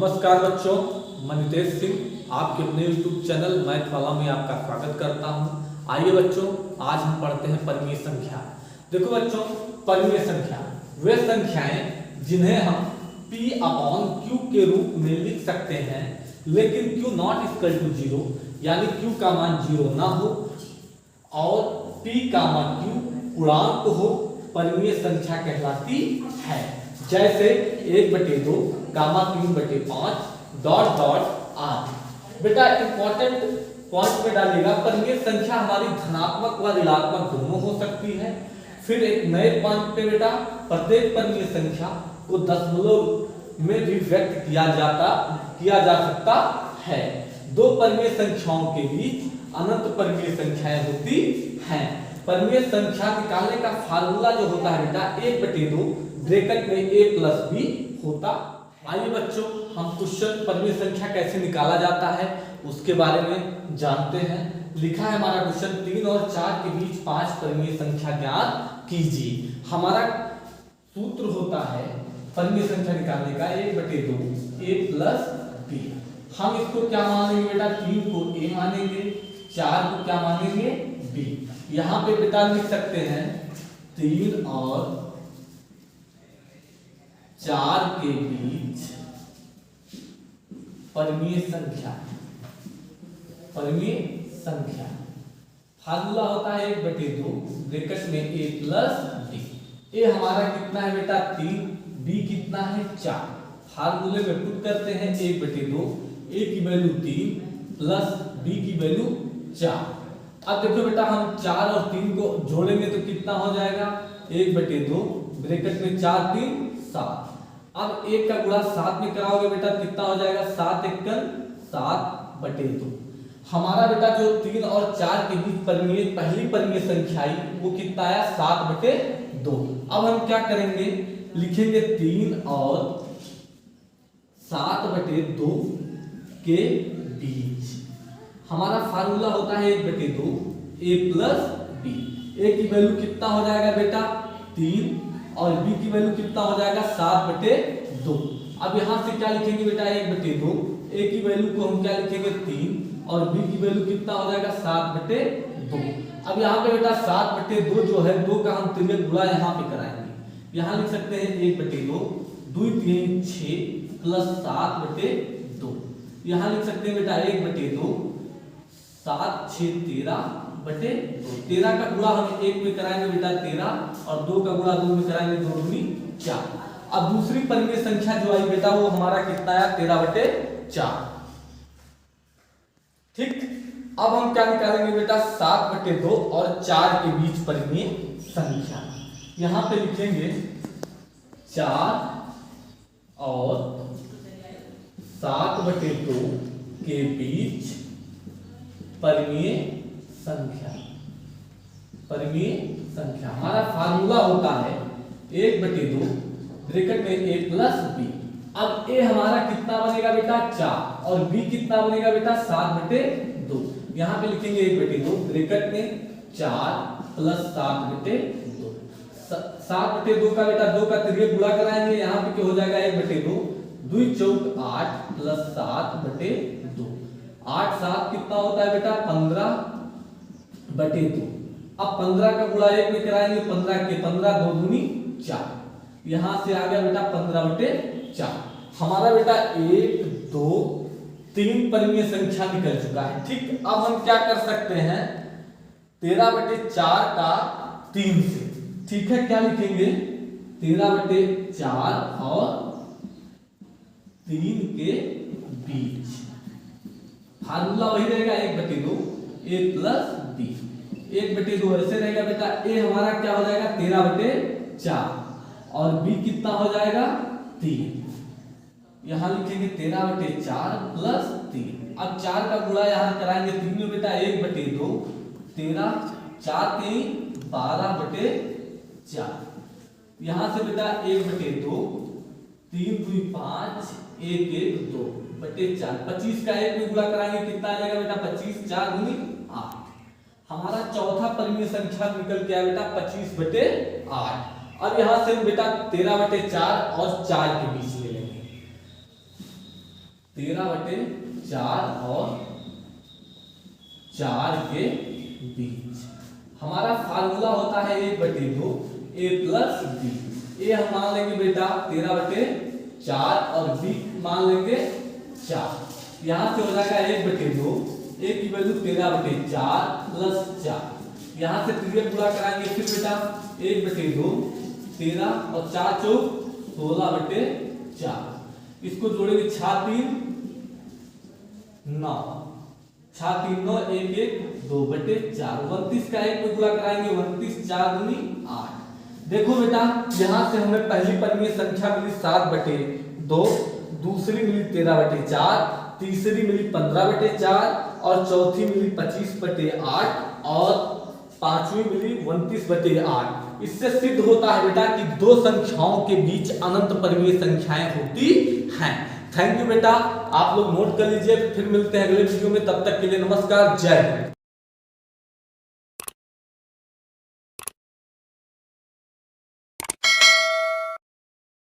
नमस्कार बच्चों, मैं नितेश सिंह आपके अपने YouTube चैनल मैथ वाला में आपका स्वागत करता हूं। आइए बच्चों, आज हम पढ़ते हैं परिमेय संख्या। देखो बच्चों, परिमेय संख्या वे संख्याएं जिन्हें हम P/Q के रूप में लिख सकते हैं, लेकिन Q नॉट इक्वल टू 0 यानी Q का मान 0 ना हो और P का मान Q पूर्णांक हो, परिमेय संख्या कहलाती है। जैसे 1/2 गामा 3/5 डॉट डॉट आर। बेटा इंपॉर्टेंट पॉइंट में डालिएगा, परिमेय संख्या हमारी धनात्मक व ऋणात्मक दोनों हो सकती है। फिर एक नए पॉइंट पे बेटा, प्रत्येक परिमेय संख्या को दशमलव में भी व्यक्त किया जा सकता है। दो परिमेय संख्याओं के बीच अनंत परिमेय संख्याएं होती हैं। परिमेय संख्या निकालने का फार्मूला जो होता है बेटा 1/2 ब्रैकेट में a प्लस b होता। आइए बच्चों, हम क्वेश्चन परिमेय संख्या कैसे निकाला जाता है उसके बारे में जानते हैं। लिखा है हमारा क्वेश्चन 3 और 4 के बीच 5 परिमेय संख्या ज्ञात कीजिए। हमारा सूत्र होता है परिमेय संख्या निकालने का 1/2 a प्लस b। हम इसको क्या मानेंगे बेटा, 3 को a मानेंगे, 4 को क्या मानेंगे b। यहाँ पे बेटा लिख सकते हैं 3 और 4 के बीच परिमेय संख्या। परिमेय संख्या फार्मूला होता है 1/2 ब्रैकेट में a प्लस b। a हमारा कितना है बेटा 3, b कितना है 4। फार्मूले में पुट करते हैं 1/2, a की वैल्यू 3 प्लस b की वैल्यू 4। अब देखो बेटा, हम 4 और 3 को जोड़ेंगे तो कितना हो जाएगा 1/2 ब्रैकेट में 4 3 7। अब 1 का गुणा 7 में कराओगे बेटा कितना हो जाएगा 7 × 7/2। हमारा बेटा जो 3 और 4 के बीच परिमेय पहली परिमेय संख्या आई वो कितना आया 7/2। अब हम क्या करेंगे, लिखेंगे 3 और 7/2 के बीच। हमारा फार्मूला होता है 1/2 a प्लस b। a की वैल्यू कितना हो जाएगा बेटा 3 और b की वैल्यू कितना हो जाएगा 7/2। अब यहाँ से क्या लिखेंगे बेटा 1/2, a की वैल्यू को हम क्या लिखेंगे 3 और b की वैल्यू कितना हो जाएगा 7/2। अब यहाँ पे बेटा 7/2 जो है 2 का हम तिर्यक गुणा यहाँ पे कराएंगे। यहाँ लिख सकते हैं 1/2 2 3 6 प्लस 7/2। यहाँ लिख सकते हैं बेटा 1/2 7 6 13/2। 13 का गुणा हम 1 में कराएंगे बेटा 13 और 2 का गुणा 2 में कराएंगे 2 दूनी 4। अब दूसरी परिमेय संख्या जो आई बेटा वो हमारा कितना आया 13/4। ठीक, अब हम क्या निकालेंगे बेटा 7/2 और 4 के बीच परिमेय संख्या। यहां पे लिखेंगे 4 और 7/2 के बीच परिमेय संख्या। परिमेय संख्या हमारा फार्मूला होता है 1/2 ब्रैकेट में a प्लस b। अब a हमारा कितना बनेगा बेटा 4 और b कितना बनेगा बेटा 7/2। यहाँ पे लिखेंगे 1/2 ब्रैकेट में 4 प्लस 7/2। 7/2 का बेटा 2 का तिर्यक गुणा कराएंगे, यहाँ पे क्या हो जाएगा 1/2 2 4 8 प्लस 7/2। 8 7 कितना होता है बेटा 15/2। अब 15 का गुणा 1 में कराएंगे 15 के 15 2 दूनी 4। यहां से आ गया बेटा 15/4। हमारा बेटा 1 2 3 परिमेय संख्या निकल चुका है। ठीक, अब हम क्या कर सकते हैं 13/4 का 3 से। ठीक है, क्या लिखेंगे 13/4 और 3 के बीच। फार्मूला वही रहेगा 1/2 a प्लस b। 1/2 ऐसे रहेगा बेटा, a हमारा क्या हो जाएगा 13/4 और b कितना हो जाएगा 3। यहां लिखेंगे 13/4 प्लस 3। अब 4 का गुणा यहां कराएंगे 3 में बेटा 1/2 13 4 3 12/4। यहां से बेटा 1/2 3 2 5 1 1 2/4। 25 का 1 में गुणा कराएंगे कितना आ जाएगा बेटा 25 4 दूनी 8। हमारा चौथा परिमेय संख्या निकल के आया बेटा 25/8। अब यहां से हम बेटा 13/4 और 4 के बीच ले लेंगे। 13/4 और 4 के बीच। हमारा फार्मूला होता है 1/2 a प्लस b। ए हम मान लेंगे बेटा 13/4 और b मान लेंगे 4। यहां से हो जाएगा 1/2, a की वैल्यू 13/4 प्लस 4। यहां से 3 गुणा कराएंगे फिर बेटा 1/2 13 और 4 चौक 16/4। इसको जोड़ेंगे 6 3 9, 6 3 9 1 1 2/4। 29 का 1 में गुणा कराएंगे 29 4 दूनी 8। देखो बेटा यहां से हमें पहली परिमेय संख्या मिली 7/2, दूसरी मिली 13/4, तीसरी मिली 15/4 और चौथी मिली 25/8 और पांचवी मिली 29/8। इससे सिद्ध होता है बेटा कि दो संख्याओं के बीच अनंत परिमेय संख्याएं होती हैं। थैंक यू बेटा, आप लोग नोट कर लीजिए। फिर मिलते हैं अगले वीडियो में, तब तक के लिए नमस्कार, जय हिंद।